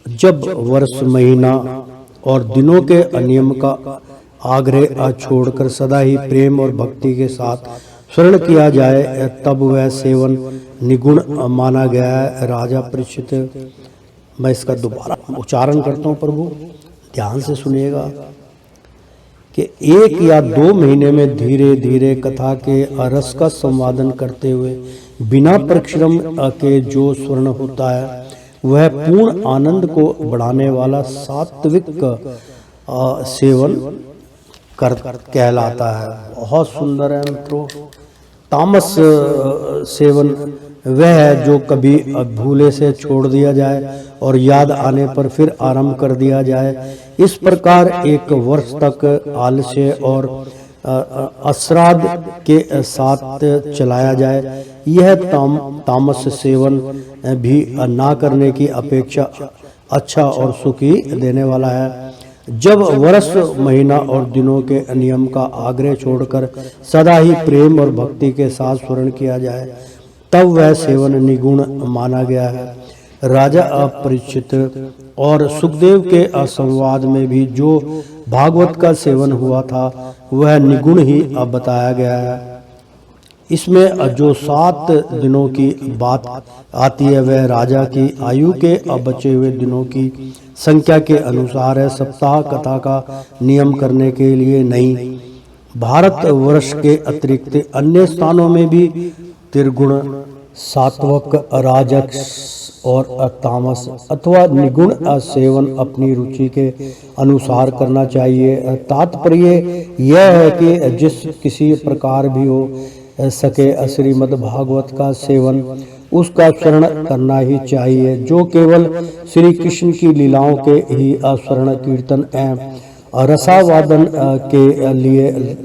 जब वर्ष, महीना और दिनों के नियम का आग्रह छोड़कर सदा ही प्रेम और भक्ति के साथ स्मरण किया जाए, तब वह सेवन निगुण माना गया है। राजा परीक्षित, मैं इसका दोबारा उच्चारण करता हूँ, प्रभु ध्यान से सुनिएगा, कि 1 या 2 महीने में धीरे धीरे कथा के रस का संवादन करते हुए बिना परिश्रम के जो स्वर्ण होता है, वह पूर्ण आनंद को बढ़ाने वाला सात्विक सेवन कहलाता है। बहुत सुंदर है मित्रों। तामस सेवन वह है जो कभी भूले से छोड़ दिया जाए और याद आने पर फिर आरंभ कर दिया जाए। इस प्रकार 1 वर्ष तक आलस्य और अश्राद्ध के साथ चलाया जाए। यह तामस सेवन भी ना करने की अपेक्षा अच्छा और सुखी देने वाला है। जब वर्ष, महीना और दिनों के नियम का आग्रह छोड़कर सदा ही प्रेम और भक्ति के साथ स्मरण किया जाए, तब वह सेवन निगुण माना गया है। राजा परीक्षित और सुखदेव के संवाद में भी जो भागवत का सेवन हुआ था वह निगुण ही अब बताया गया है। इसमें जो 7 दिनों की बात आती है वह राजा की आयु के बचे हुए दिनों की संख्या के अनुसार है। सप्ताह कथा का नियम करने के लिए नहीं। भारतवर्ष के अतिरिक्त अन्य स्थानों में भी त्रिगुण, सात्वक, राजस और तामस अथवा निगुण सेवन अपनी रुचि के अनुसार करना चाहिए। तात्पर्य यह है कि जिस किसी प्रकार भी हो सके श्रीमद् भागवत का सेवन उसका स्मरण करना ही चाहिए, जो केवल श्री कृष्ण की लीलाओं के ही स्मरण कीर्तन एवं रसावादन के लिए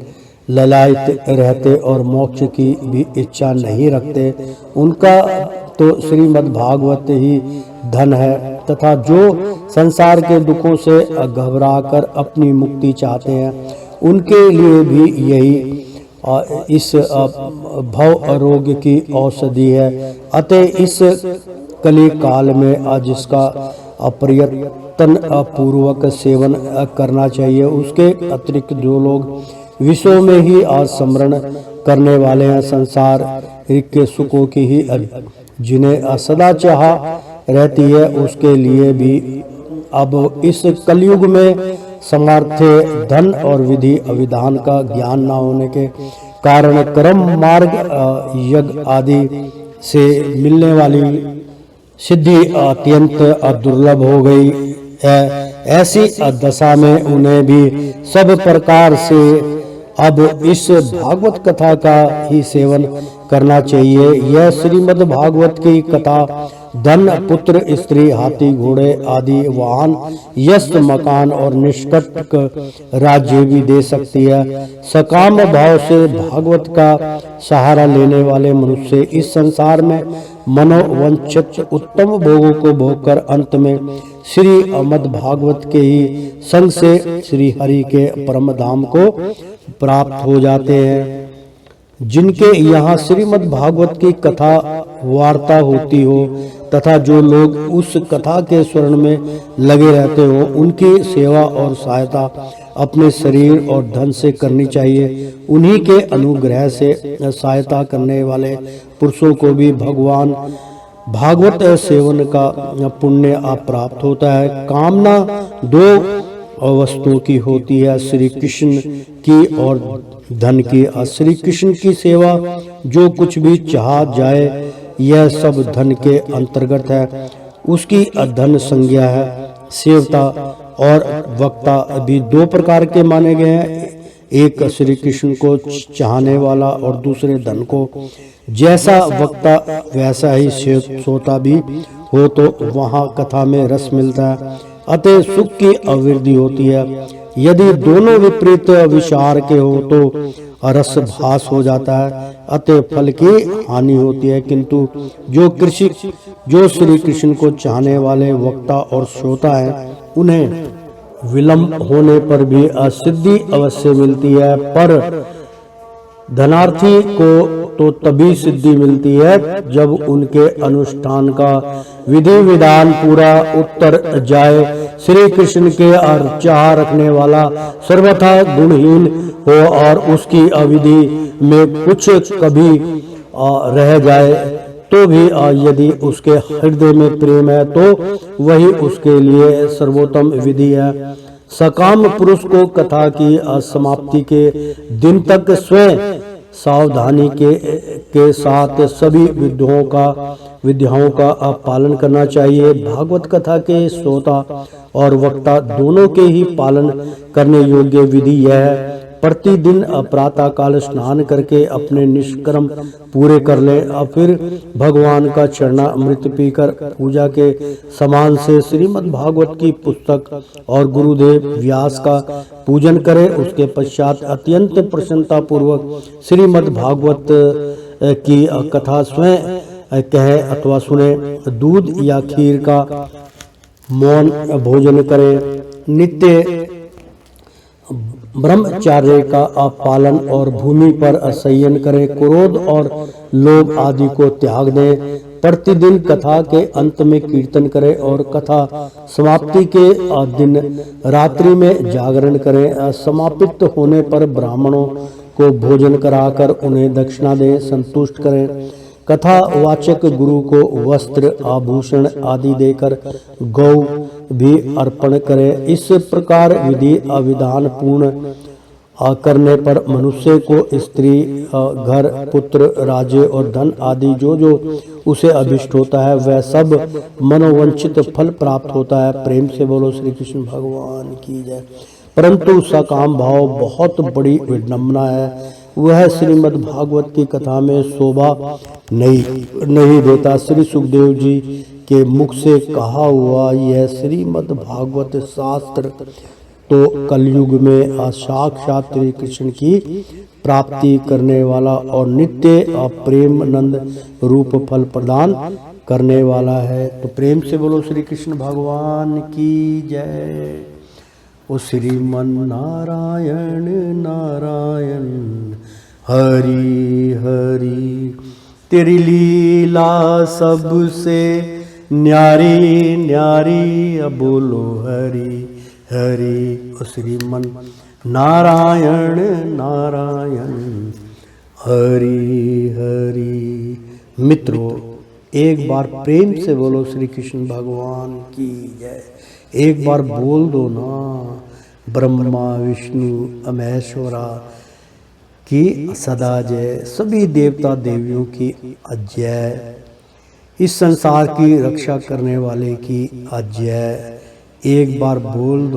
ललायित रहते और मोक्ष की भी इच्छा नहीं रखते, उनका तो श्रीमद् भागवत ही धन है। तथा जो संसार के दुखों से घबराकर अपनी मुक्ति चाहते हैं उनके लिए भी यही इस भव रोग की औषधि है। अतः इस कली काल में जिसका प्रयत्न पूर्वक सेवन करना चाहिए, उसके अतिरिक्त जो लोग विश्व में ही स्मरण करने वाले हैं, संसार के सुखों की ही जिन्हें सदा चाह रहती है, उसके लिए भी अब इस कलयुग में समर्थ धन और विधि विधान का ज्ञान न होने के कारण कर्म मार्ग यज्ञ आदि से मिलने वाली सिद्धि अत्यंत दुर्लभ हो गई है। ऐसी दशा में उन्हें भी सब प्रकार से अब इस भागवत कथा का ही सेवन करना चाहिए। यह श्रीमद् भागवत की कथा धन, पुत्र, स्त्री, हाथी, घोड़े आदि वाहन, यश, मकान और निष्कट राज्य भी दे सकती है। सकाम भाव से भागवत का सहारा लेने वाले मनुष्य इस संसार में मनोवंचित उत्तम भोगों को भोगकर अंत में श्री मद् भागवत के ही संग से श्री हरि के परम धाम को प्राप्त हो जाते हैं। जिनके यहाँ श्रीमद् भागवत की कथा वार्ता होती हो तथा जो लोग उस कथा के स्वर्ण में लगे रहते हो, उनकी सेवा और सहायता अपने शरीर और धन से करनी चाहिए। उन्हीं के अनुग्रह से सहायता करने वाले पुरुषों को भी भगवान भागवत सेवन का पुण्य प्राप्त होता है। कामना 2 वस्तुओं की होती है, श्री कृष्ण की और धन की। श्री कृष्ण की सेवा जो कुछ भी चाहा जाए यह सब धन के अंतर्गत है, उसकी धन संज्ञा है। सेवता और वक्ता भी 2 प्रकार के माने गए हैं, एक श्री कृष्ण को चाहने वाला और दूसरे धन को। जैसा वक्ता वैसा ही श्रोता भी हो तो वहाँ कथा में रस मिलता है, अतः सुख की अवृद्धि होती है। यदि दोनों विपरीत विचार के हो तो रस भास हो जाता है, अतः फल की हानि होती है। किंतु जो श्री कृष्ण को चाहने वाले वक्ता और श्रोता है, उन्हें विलंब होने पर भी सिद्धि अवश्य मिलती है, पर धनार्थी को तो तभी सिद्धि मिलती है जब उनके अनुष्ठान का विधि विधान पूरा उतर जाए। श्री कृष्ण के चाह रखने वाला सर्वथा गुणहीन हो और उसकी अविधि में कुछ कभी रह जाए तो भी यदि उसके हृदय में प्रेम है तो वही उसके लिए सर्वोत्तम विधि है। सकाम पुरुष को कथा की समाप्ति के दिन तक स्वयं सावधानी के साथ सभी विधियों का पालन करना चाहिए। भागवत कथा के श्रोता और वक्ता दोनों के ही पालन करने योग्य विधि यह है, प्रतिदिन प्रातः काल स्नान करके अपने निष्कर्म पूरे कर ले और फिर भगवान का चरणामृत पीकर पूजा के समान से श्रीमद् भागवत की पुस्तक और गुरुदेव व्यास का पूजन करे। उसके पश्चात अत्यंत प्रसन्नता पूर्वक श्रीमद् भागवत की कथा स्वयं कहे अथवा सुने, दूध या खीर का मौन भोजन करे, नित्य ब्रह्मचार्य का पालन और भूमि पर शयन करे, क्रोध और लोभ आदि को त्याग दे, प्रतिदिन कथा के अंत में कीर्तन करें और कथा समाप्ति के दिन रात्रि में जागरण करें। समापित होने पर ब्राह्मणों को भोजन कराकर उन्हें दक्षिणा दें, संतुष्ट करें। कथा वाचक गुरु को वस्त्र आभूषण आदि देकर गौ भी अर्पण करें। इस प्रकार विधि अविधान पूर्ण करने पर मनुष्य को स्त्री, घर, पुत्र, राज्य और धन आदि जो जो उसे अभिष्ट होता है वह सब मनोवंचित फल प्राप्त होता है। प्रेम से बोलो श्री कृष्ण भगवान की जय। परंतु सकाम भाव बहुत बड़ी विडंबना है, वह श्रीमद् भागवत की कथा में शोभा नहीं देता। श्री सुखदेव जी के मुख से कहा हुआ यह श्रीमद् भागवत शास्त्र तो कलयुग में साक्षात श्री कृष्ण की प्राप्ति करने वाला और नित्य प्रेम नंद रूप फल प्रदान करने वाला है। तो प्रेम से बोलो श्री कृष्ण भगवान की जय। ओ श्रीमन नारायण नारायण हरि हरि, तेरी लीला सबसे न्यारी न्यारी, अब बोलो हरि हरि। ओ श्रीमन नारायण नारायण हरि हरि। मित्रों, एक बार प्रेम से बोलो श्री कृष्ण भगवान की जय। एक बार बोल दो ना, ब्रह्मा विष्णु महेश्वरा की सदा जय, सभी देवता देवियों की अजय, इस संसार की रक्षा करने वाले की अजय। एक बार बोल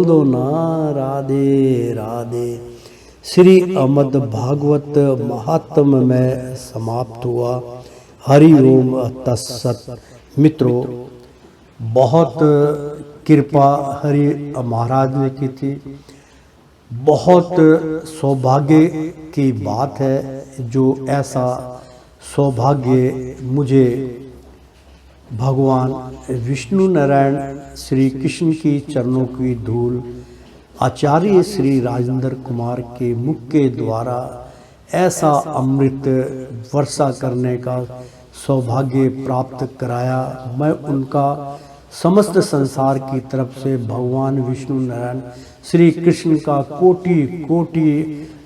दो ना राधे राधे। श्री अमद भागवत महात्म में समाप्त हुआ। हरि ओम तत्सत। मित्रों, बहुत कृपा हरि महाराज ने की थी। बहुत सौभाग्य की बात है जो ऐसा सौभाग्य मुझे भगवान विष्णु नारायण श्री कृष्ण की चरणों की धूल आचार्य श्री राजेंद्र कुमार के मुख के द्वारा ऐसा अमृत वर्षा करने का सौभाग्य प्राप्त कराया। मैं उनका समस्त संसार की तरफ से भगवान विष्णु नारायण श्री कृष्ण का कोटि कोटि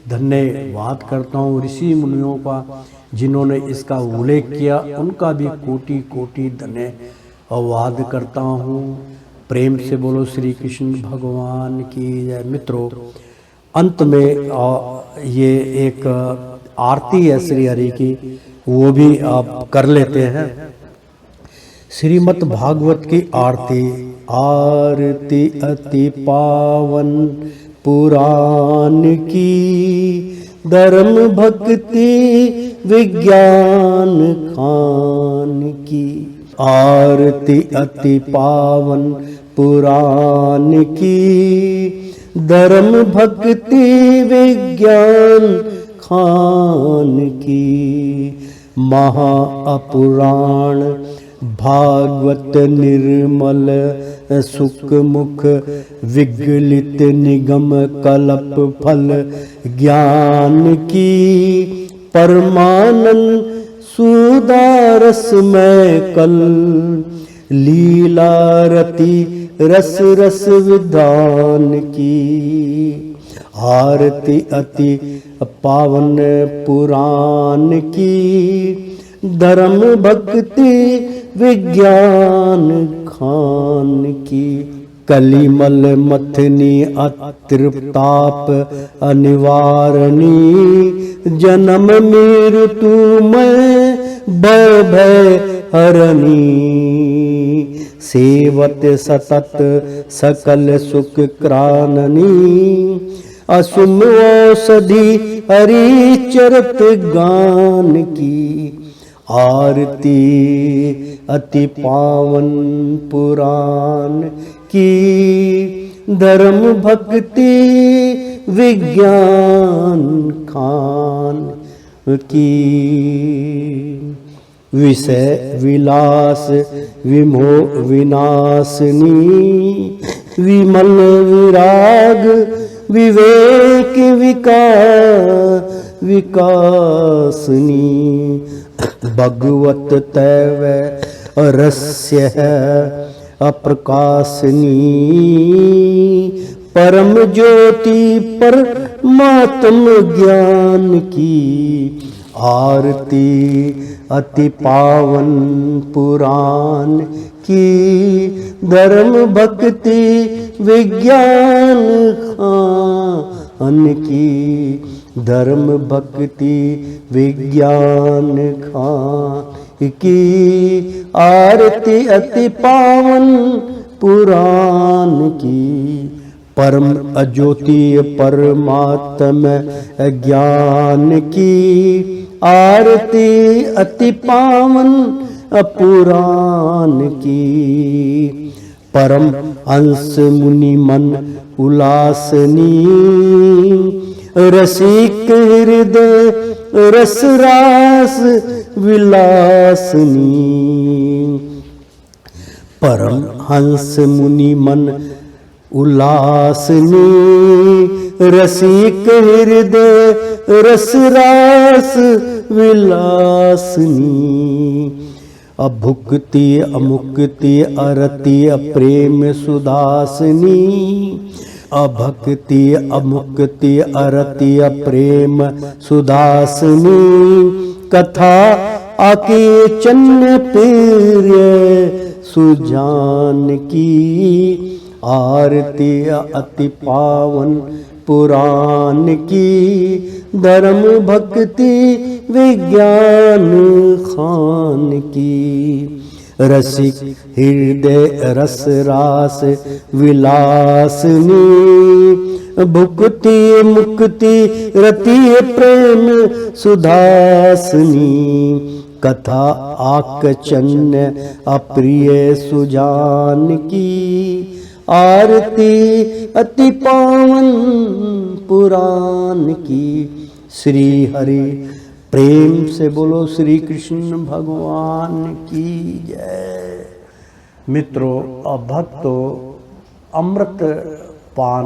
धन्यवाद करता हूँ। ऋषि मुनियों का जिन्होंने इसका उल्लेख किया उनका भी कोटि कोटि धन्यवाद करता हूँ। प्रेम से बोलो श्री कृष्ण भगवान की जय। मित्रों, अंत में ये एक आरती है श्री हरि की, वो भी आप कर लेते हैं। श्रीमद् भागवत की आरती। आरती अति पावन पुराण की, धर्म भक्ति विज्ञान खान की। आरती अति पावन पुराण की, धर्म भक्ति विज्ञान खान की। महापुराण भागवत निर्मल सुख मुख विगलित निगम कल्प फल ज्ञान की। परमानंद सुदारस में कल लीला रति रस रस विधान की। आरती अति पावन पुराण की, धर्म भक्ति विज्ञान खान की। कलिमल मथनी अतृप्ताप अनिवारणी, जन्म मृत्यु में भय भय हरणी। सेवत सतत सकल सुख क्राननी, असुम औषधि हरि चरत गान की। आरती अति पावन पुराण की, धर्म भक्ति विज्ञान खान की। विषय विलास विमोह विनाशनी, विमल विराग विवेक विकासनी। भगवत तैव रस्य अप्रकाशनी परम ज्योति परमात्म ज्ञान की आरती अति पावन पुराण की धर्म भक्ति विज्ञान खान की धर्म भक्ति विज्ञान खान की आरती अति पावन पुराण की परम अज्योति परमात्म ज्ञान की आरती अति पावन पुराण की परम हंस मुनि मन उल्लासनी रसिक हृदय रस रास विलासनी परम हंस मुनि मन उल्लासनी रसिक हृदय रस रास विलासनी अभुक्ति अमुक्ति अरति प्रेम सुदासनी अभक्ति अमुक्ति अरति प्रेम सुदासनी कथा आके चन्न प्रिय सुजान की आरती अति पावन पुराण की धर्म भक्ति विज्ञान खान की रसिक हृदय रस रास विलासनी भुक्ति मुक्ति रति प्रेम सुधासनी कथा आकचन्य अप्रिय सुजान की आरती अति पावन पुराण की। श्री हरि प्रेम से बोलो श्री कृष्ण भगवान की जय। मित्रों और भक्तों, अमृत पान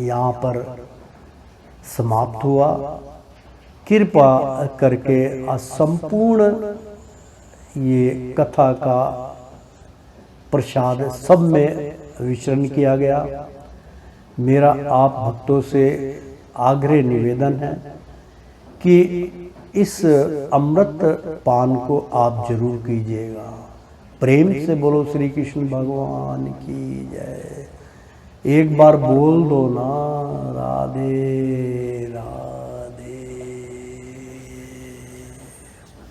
यहाँ पर समाप्त हुआ। कृपा करके संपूर्ण ये कथा का प्रसाद सब में वितरण किया गया। मेरा आप भक्तों से आग्रह निवेदन है कि इस अमृत पान को आप जरूर कीजिएगा। प्रेम से बोलो श्री कृष्ण भगवान की जय। एक बार बोल दो ना, राधे राधे।